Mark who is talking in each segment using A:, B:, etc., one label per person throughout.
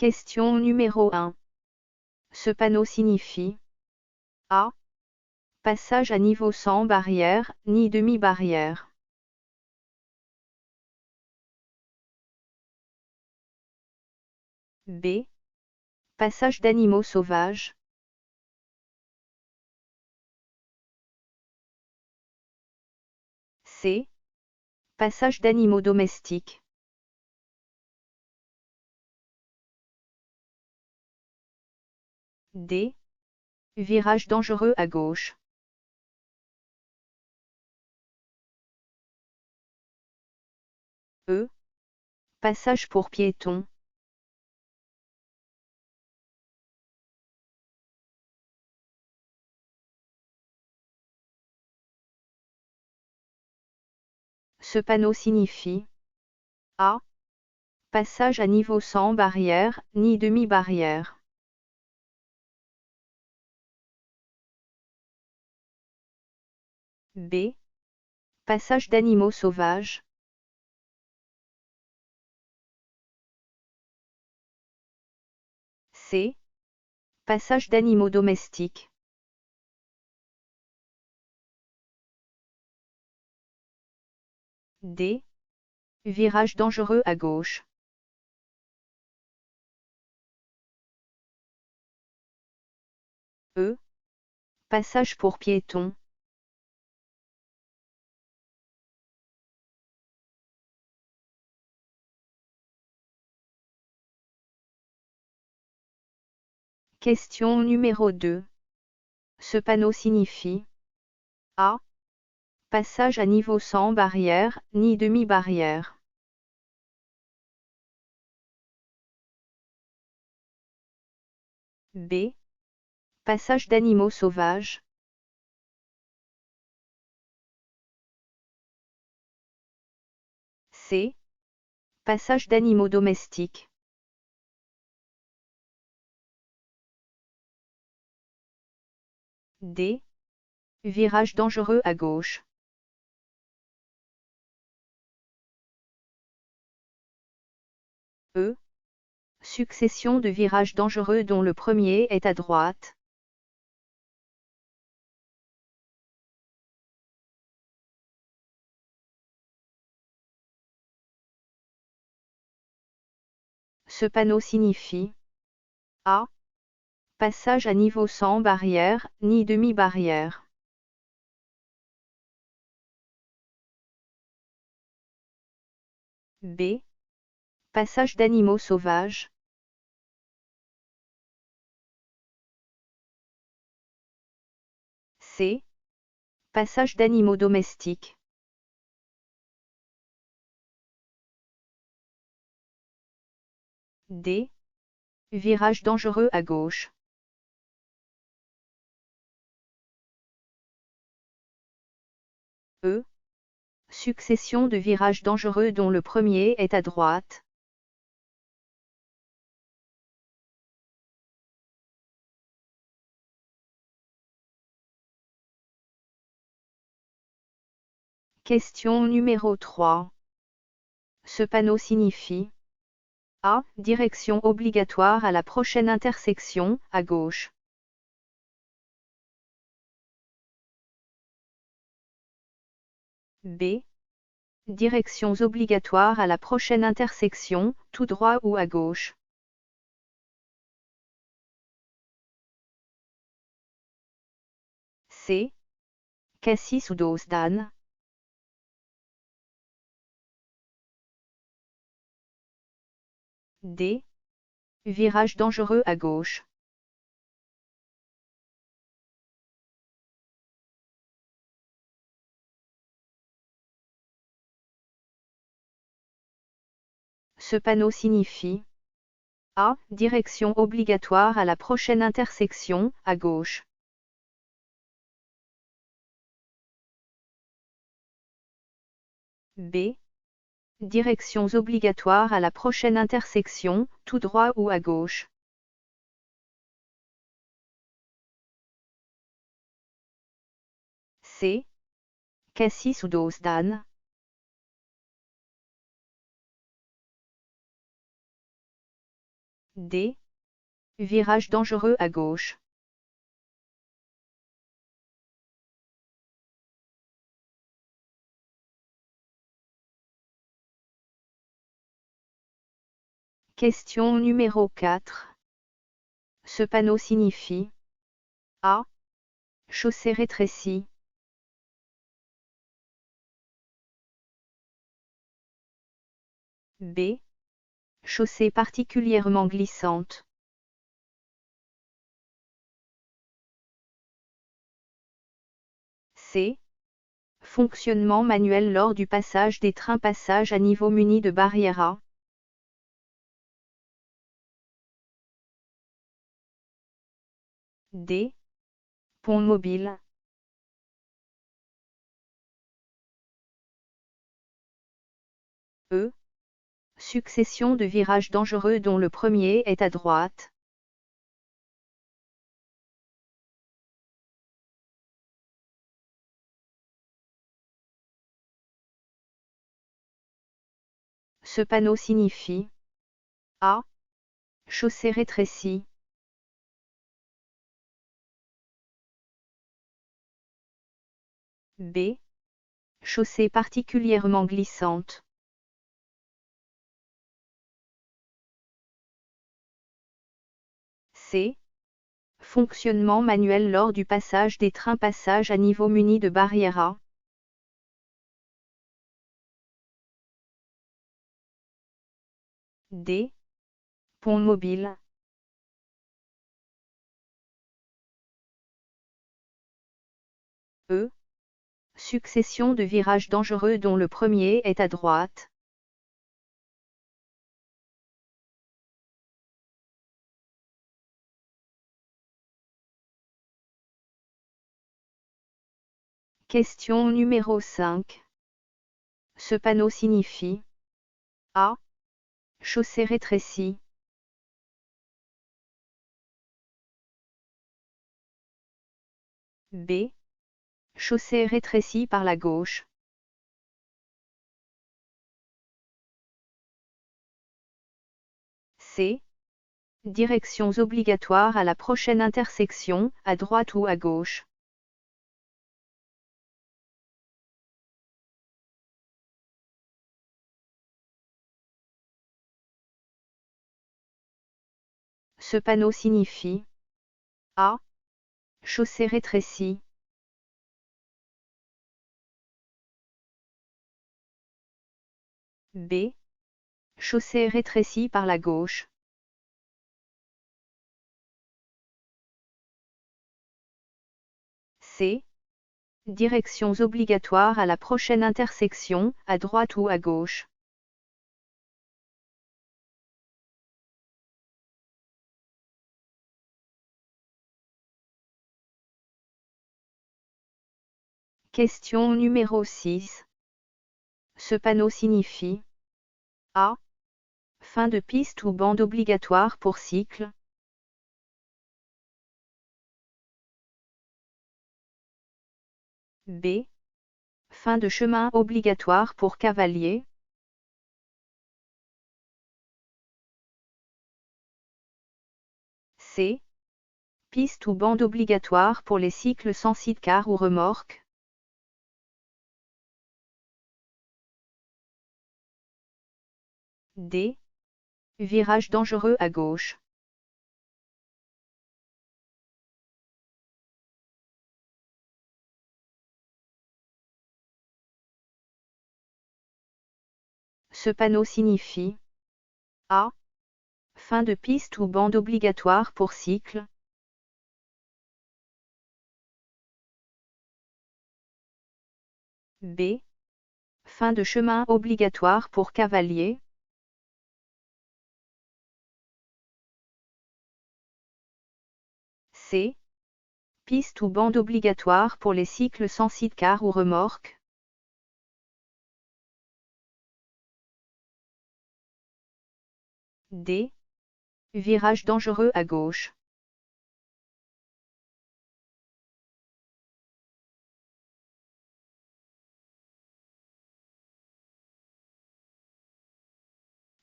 A: Question numéro 1. Ce panneau signifie A. Passage à niveau sans barrière, ni demi-barrière. B. Passage d'animaux sauvages. C. Passage d'animaux domestiques. D. Virage dangereux à gauche. E. Passage pour piétons. Ce panneau signifie A. Passage à niveau sans barrière, ni demi-barrière. B. Passage d'animaux sauvages. C. Passage d'animaux domestiques. D. Virage dangereux à gauche. E. Passage pour piétons. Question numéro 2. Ce panneau signifie A. Passage à niveau sans barrière, ni demi-barrière. B. Passage d'animaux sauvages. C. Passage d'animaux domestiques. D. Virage dangereux à gauche. E. Succession de virages dangereux dont le premier est à droite. Ce panneau signifie A. Passage à niveau sans barrière, ni demi-barrière. B. Passage d'animaux sauvages. C. Passage d'animaux domestiques. D. Virage dangereux à gauche. E. Succession de virages dangereux dont le premier est à droite. Question numéro 3. Ce panneau signifie A. Direction obligatoire à la prochaine intersection, à gauche. B. Directions obligatoires à la prochaine intersection, tout droit ou à gauche. C. Cassis ou dos d'âne. D. Virage dangereux à gauche. Ce panneau signifie A. Direction obligatoire à la prochaine intersection, à gauche. B. Directions obligatoires à la prochaine intersection, tout droit ou à gauche. C. Cassis ou dos d'âne. D. Virage dangereux à gauche. Question numéro 4. Ce panneau signifie A. Chaussée rétrécie. B. Chaussée particulièrement glissante. C. Fonctionnement manuel lors du passage des trains, passage à niveau muni de barrière A. D. Pont mobile. E. Succession de virages dangereux dont le premier est à droite. Ce panneau signifie A. Chaussée rétrécie. B. Chaussée particulièrement glissante. C. Fonctionnement manuel lors du passage des trains, passage à niveau muni de barrière A. D. Pont mobile. E. Succession de virages dangereux dont le premier est à droite. Question numéro 5. Ce panneau signifie A. Chaussée rétrécie. B. Chaussée rétrécie par la gauche. C. Directions obligatoires à la prochaine intersection, à droite ou à gauche. Ce panneau signifie A. Chaussée rétrécie. B. Chaussée rétrécie par la gauche. C. Directions obligatoires à la prochaine intersection, à droite ou à gauche. Question numéro 6. Ce panneau signifie A. Fin de piste ou bande obligatoire pour cycle. B. Fin de chemin obligatoire pour cavaliers. C. Piste ou bande obligatoire pour les cycles sans sidecar ou remorque. D. Virage dangereux à gauche. Ce panneau signifie A. Fin de piste ou bande obligatoire pour cycle. B. Fin de chemin obligatoire pour cavaliers. C. Piste ou bande obligatoire pour les cycles sans sidecar ou remorque. D. Virage dangereux à gauche.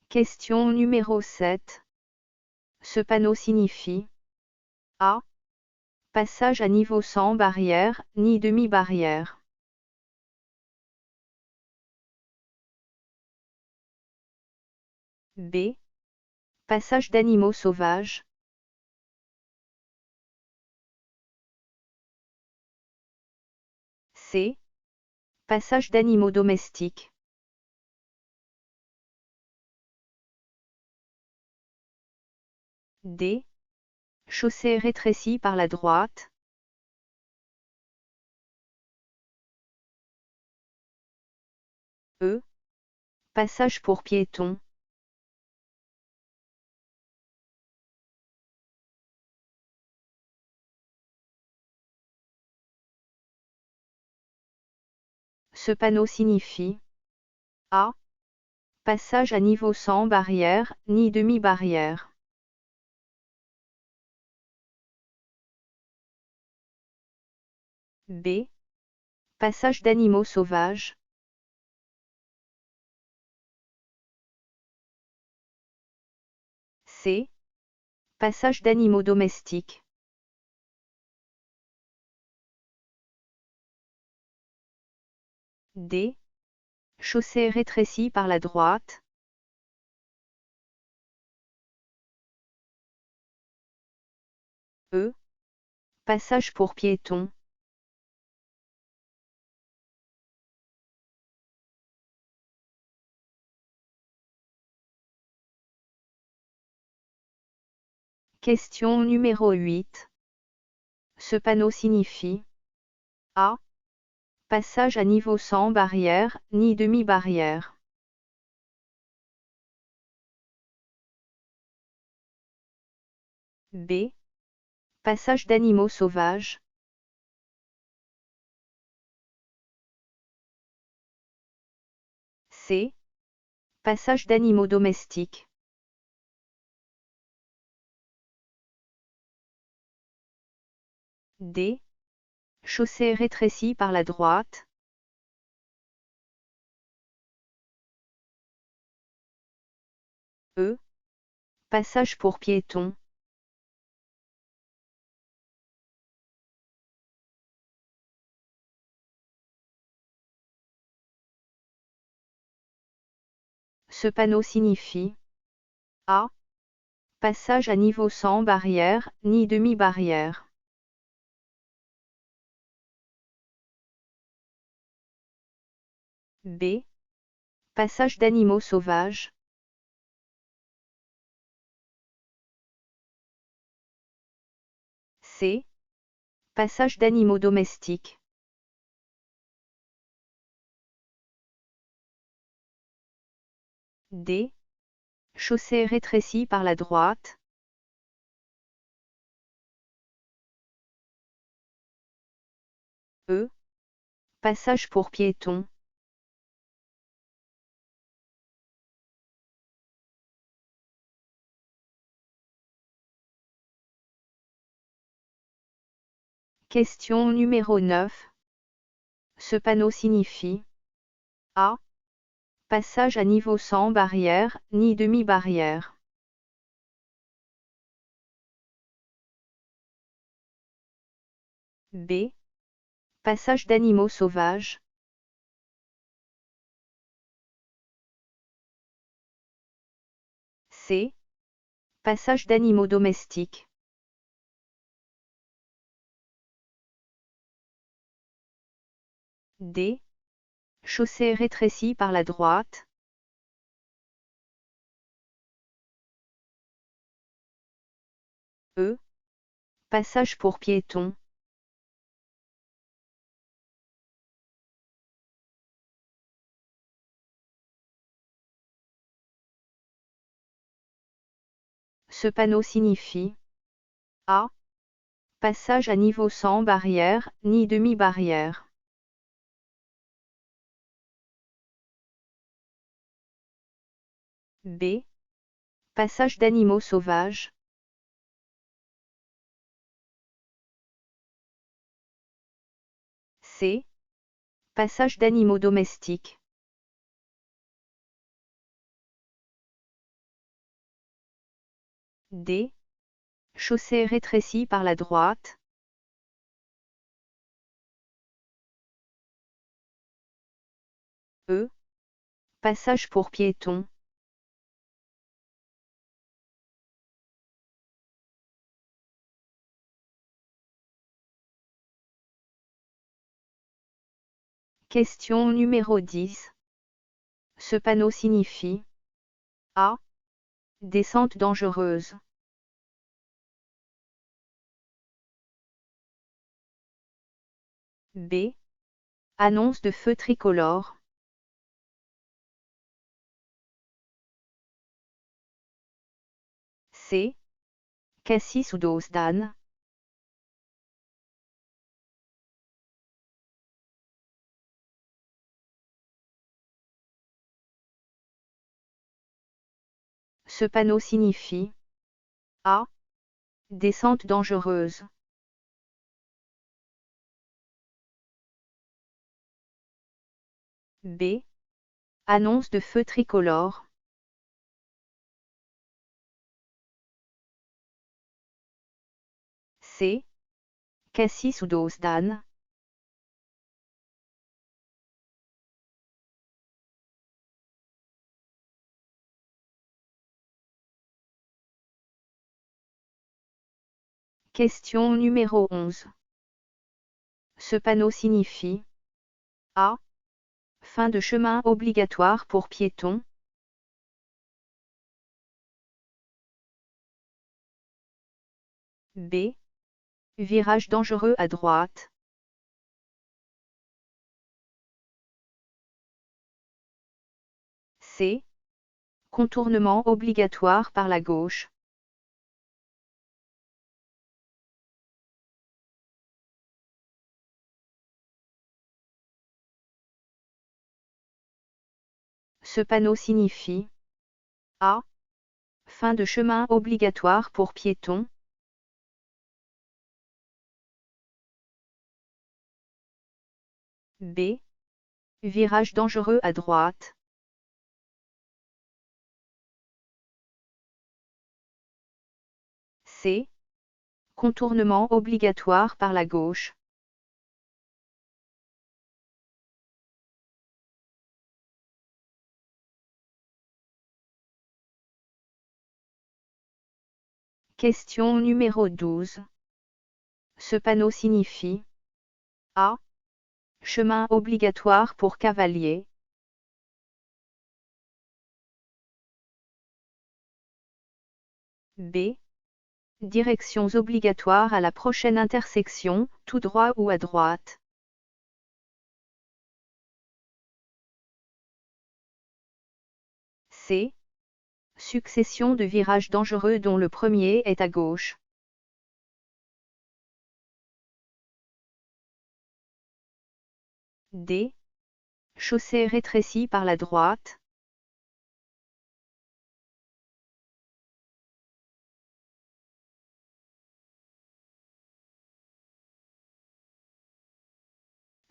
A: Question numéro 7. Ce panneau signifie A. Passage à niveau sans barrière, ni demi-barrière. B. Passage d'animaux sauvages. C. Passage d'animaux domestiques. D. Chaussée rétrécie par la droite. E. Passage pour piétons. Ce panneau signifie A. Passage à niveau sans barrière, ni demi-barrière. B. Passage d'animaux sauvages. C. Passage d'animaux domestiques. D. Chaussée rétrécie par la droite. E. Passage pour piétons. Question numéro 8. Ce panneau signifie A. Passage à niveau sans barrière, ni demi-barrière. B. Passage d'animaux sauvages. C. Passage d'animaux domestiques. D. Chaussée rétrécie par la droite. E. Passage pour piétons. Ce panneau signifie A. Passage à niveau sans barrière, ni demi-barrière. B. Passage d'animaux sauvages. C. Passage d'animaux domestiques. D. Chaussée rétrécie par la droite. E. Passage pour piétons. Question numéro 9. Ce panneau signifie A. Passage à niveau sans barrière, ni demi-barrière. B. Passage d'animaux sauvages. C. Passage d'animaux domestiques. D. Chaussée rétrécie par la droite. E. Passage pour piétons. Ce panneau signifie A. Passage à niveau sans barrière, ni demi-barrière. B. Passage d'animaux sauvages. C. Passage d'animaux domestiques. D. Chaussée rétrécie par la droite. E. Passage pour piétons. Question numéro 10. Ce panneau signifie A. Descente dangereuse. B. Annonce de feu tricolore. C. Cassis ou dos d'âne. Ce panneau signifie A. Descente dangereuse. B. Annonce de feu tricolore. C. Cassis ou dos d'âne. Question numéro 11. Ce panneau signifie A. Fin de chemin obligatoire pour piétons. B. Virage dangereux à droite. C. Contournement obligatoire par la gauche. Ce panneau signifie A. Fin de chemin obligatoire pour piétons. B. Virage dangereux à droite. C. Contournement obligatoire par la gauche. Question numéro 12. Ce panneau signifie A. Chemin obligatoire pour cavaliers. B. Directions obligatoires à la prochaine intersection, tout droit ou à droite. C. Succession de virages dangereux dont le premier est à gauche. D. Chaussée rétrécie par la droite.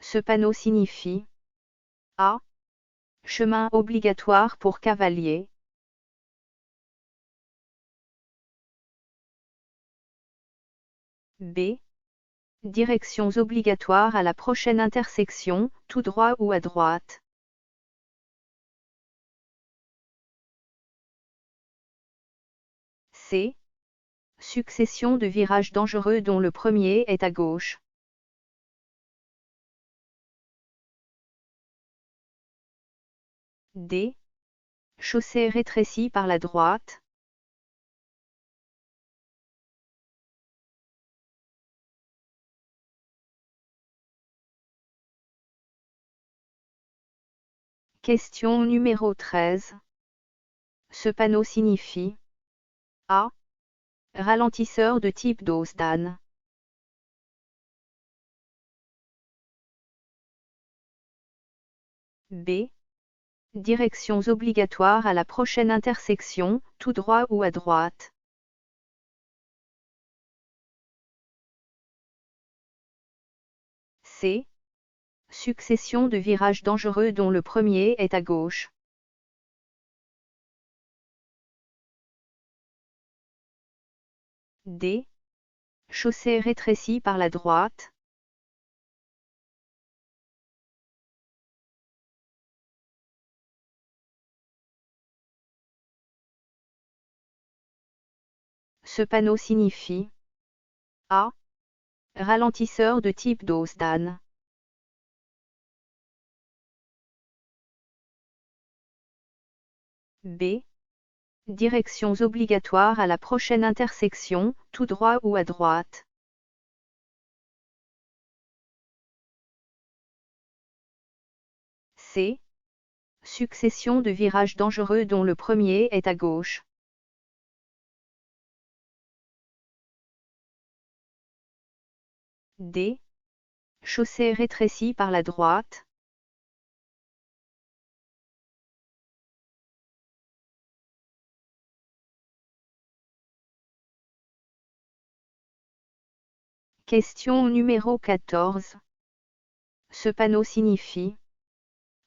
A: Ce panneau signifie A. Chemin obligatoire pour cavaliers. B. Directions obligatoires à la prochaine intersection, tout droit ou à droite. C. Succession de virages dangereux dont le premier est à gauche. D. Chaussée rétrécie par la droite. Question numéro 13. Ce panneau signifie A. Ralentisseur de type dos d'âne. B. Directions obligatoires à la prochaine intersection, tout droit ou à droite. C. Succession de virages dangereux dont le premier est à gauche. D. Chaussée rétrécie par la droite. Ce panneau signifie A. Ralentisseur de type Dosdan. B. Directions obligatoires à la prochaine intersection, tout droit ou à droite. C. Succession de virages dangereux dont le premier est à gauche. D. Chaussée rétrécie par la droite. Question numéro 14. Ce panneau signifie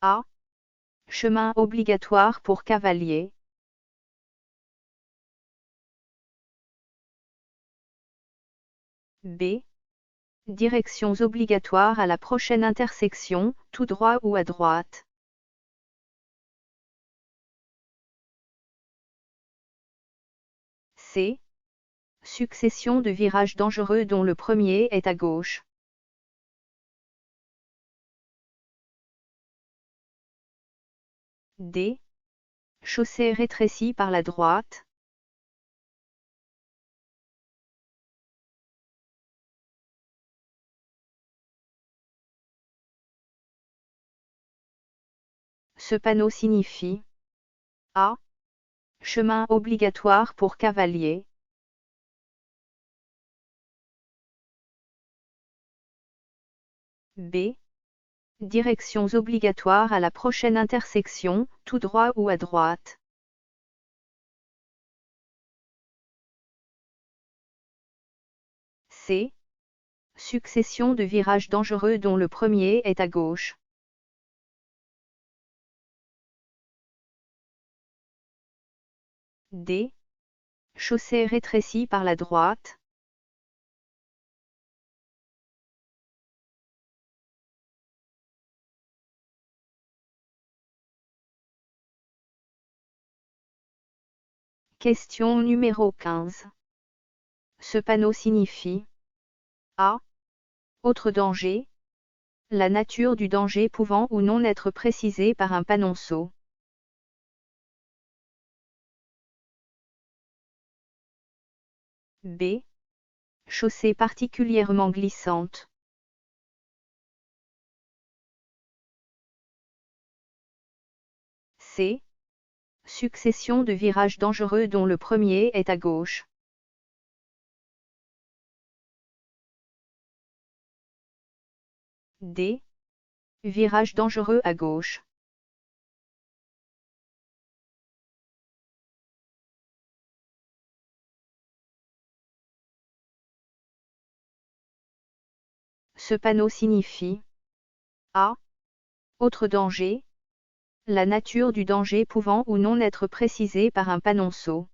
A: A. Chemin obligatoire pour cavaliers. B. Directions obligatoires à la prochaine intersection, tout droit ou à droite. C. Succession de virages dangereux dont le premier est à gauche. D. Chaussée rétrécie par la droite. Ce panneau signifie A. Chemin obligatoire pour cavaliers. B. Directions obligatoires à la prochaine intersection, tout droit ou à droite. C. Succession de virages dangereux dont le premier est à gauche. D. Chaussée rétrécie par la droite. Question numéro 15. Ce panneau signifie A. Autre danger. La nature du danger pouvant ou non être précisée par un panonceau. B. Chaussée particulièrement glissante. C. Succession de virages dangereux dont le premier est à gauche. D. Virage dangereux à gauche. Ce panneau signifie A. Autre danger. La nature du danger pouvant ou non être précisée par un panonceau.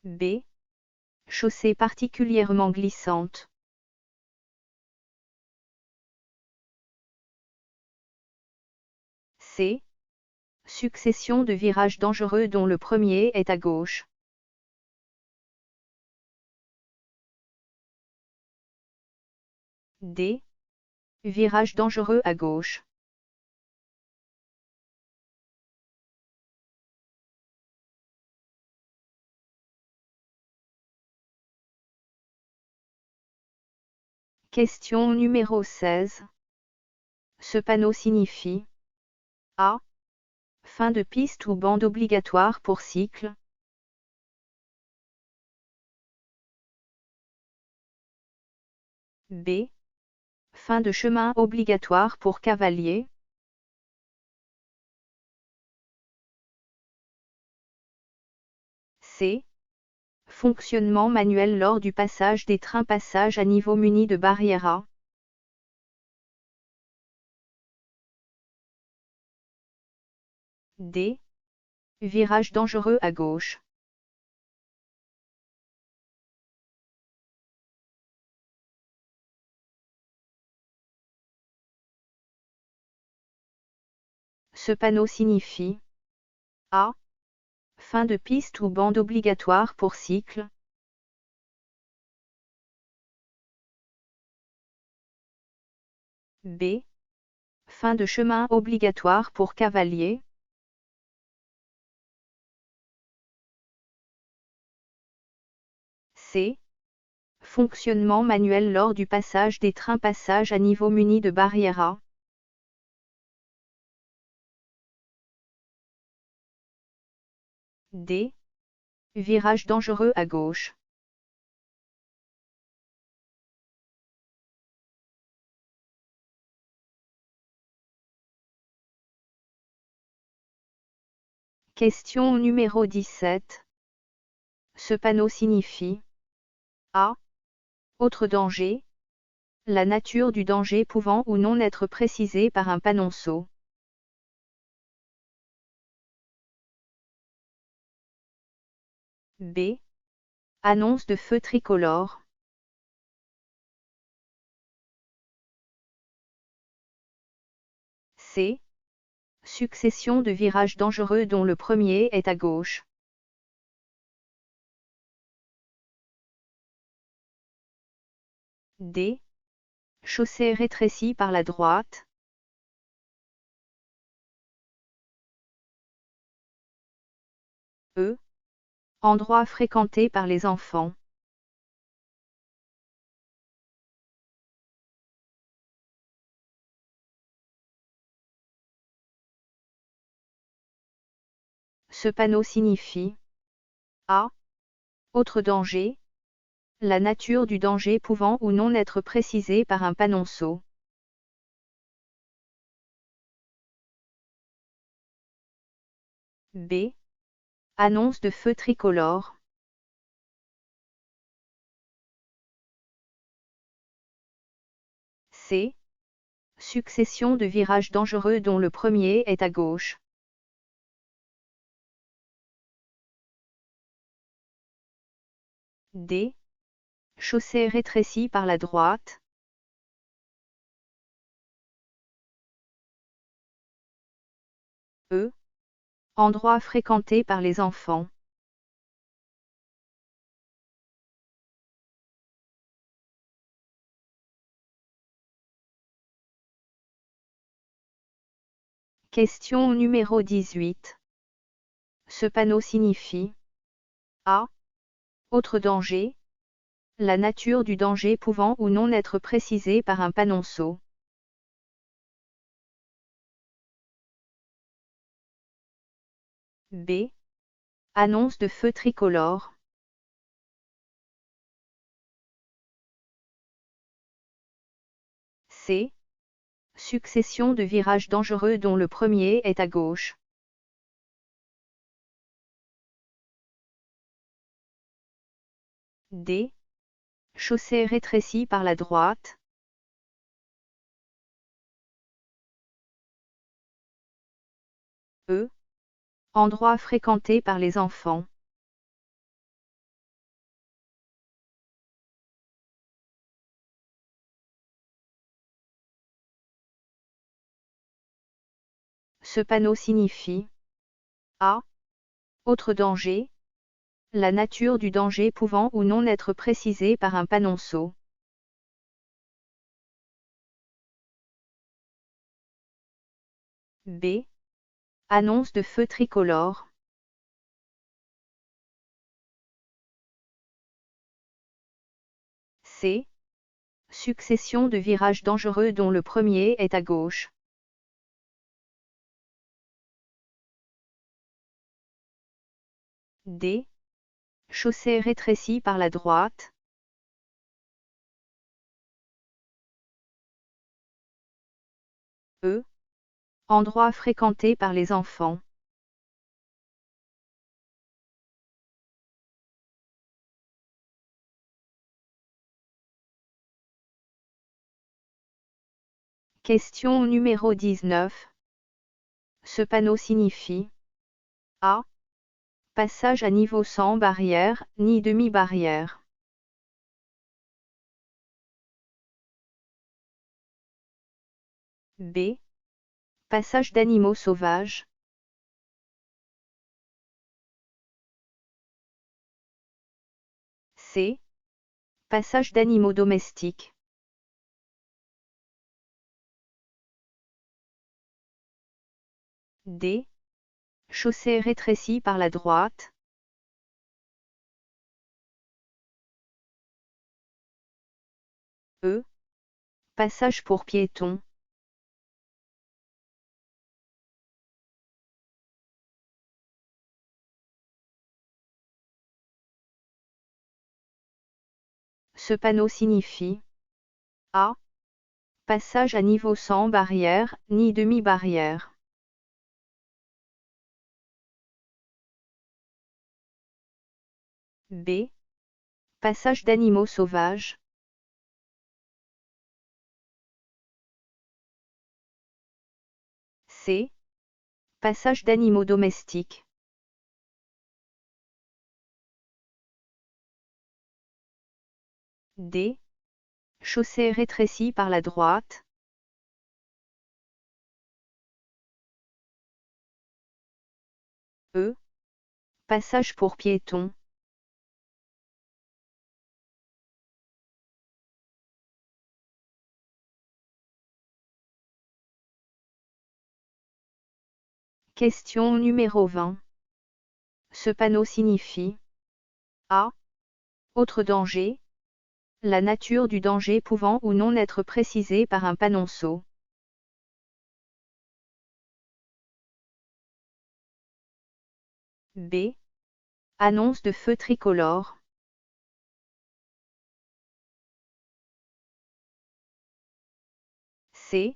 A: B. Chaussée particulièrement glissante. C. Succession de virages dangereux dont le premier est à gauche. D. Virage dangereux à gauche. Question numéro 16. Ce panneau signifie A. Fin de piste ou bande obligatoire pour cycle. B. Fin de chemin obligatoire pour cavaliers. C. Fonctionnement manuel lors du passage des trains passage à niveau muni de barrière A. D. Virage dangereux à gauche. Ce panneau signifie A. Fin de piste ou bande obligatoire pour cycle. B. Fin de chemin obligatoire pour cavalier. C. Fonctionnement manuel lors du passage des trains passage à niveau muni de barrière A. D. Virage dangereux à gauche. Question numéro 17. Ce panneau signifie A. Autre danger. La nature du danger pouvant ou non être précisée par un panonceau. B. Annonce de feu tricolore. C. Succession de virages dangereux dont le premier est à gauche. D. Chaussée rétrécie par la droite. E. Endroit fréquenté par les enfants. Ce panneau signifie A. Autre danger. La nature du danger pouvant ou non être précisée par un panonceau. B. Annonce de feu tricolore. C. Succession de virages dangereux dont le premier est à gauche. D. Chaussée rétrécie par la droite. E. Endroit fréquenté par les enfants. Question numéro 18. Ce panneau signifie A. Autre danger. La nature du danger pouvant ou non être précisée par un panonceau. B. Annonce de feu tricolore. C. Succession de virages dangereux dont le premier est à gauche. D. Chaussée rétrécie par la droite. E. Endroit fréquenté par les enfants. Ce panneau signifie A. Autre danger. La nature du danger pouvant ou non être précisée par un panonceau. B. Annonce de feu tricolore. C. Succession de virages dangereux dont le premier est à gauche. D. Chaussée rétrécie par la droite. E. Endroit fréquenté par les enfants. Question numéro 19. Ce panneau signifie A. Passage à niveau sans barrière, ni demi-barrière. B. Passage d'animaux sauvages. C. Passage d'animaux domestiques. D. Chaussée rétrécie par la droite. E. Passage pour piétons. Ce panneau signifie A. Passage à niveau sans barrière, ni demi-barrière. B. Passage d'animaux sauvages. C. Passage d'animaux domestiques. D. Chaussée rétrécie par la droite. E. Passage pour piétons. Question numéro 20. Ce panneau signifie A. Autre danger. La nature du danger pouvant ou non être précisée par un panonceau. B. Annonce de feu tricolore. C.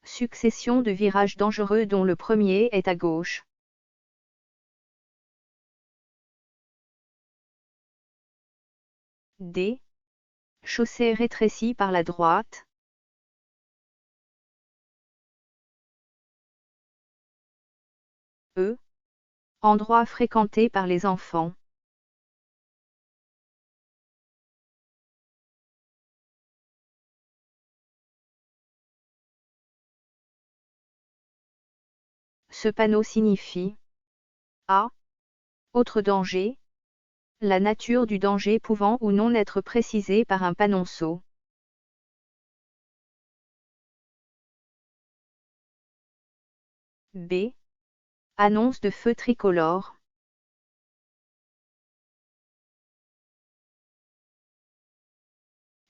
A: Succession de virages dangereux dont le premier est à gauche. D. Chaussée rétrécie par la droite. E. Endroit fréquenté par les enfants. Ce panneau signifie A. Autre danger. La nature du danger pouvant ou non être précisée par un panonceau. B. Annonce de feu tricolore.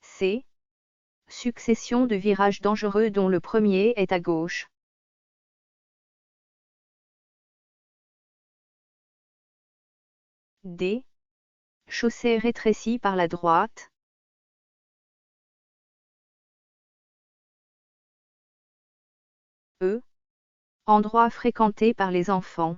A: C. Succession de virages dangereux dont le premier est à gauche. D. Chaussée rétrécie par la droite. E. Endroit fréquenté par les enfants.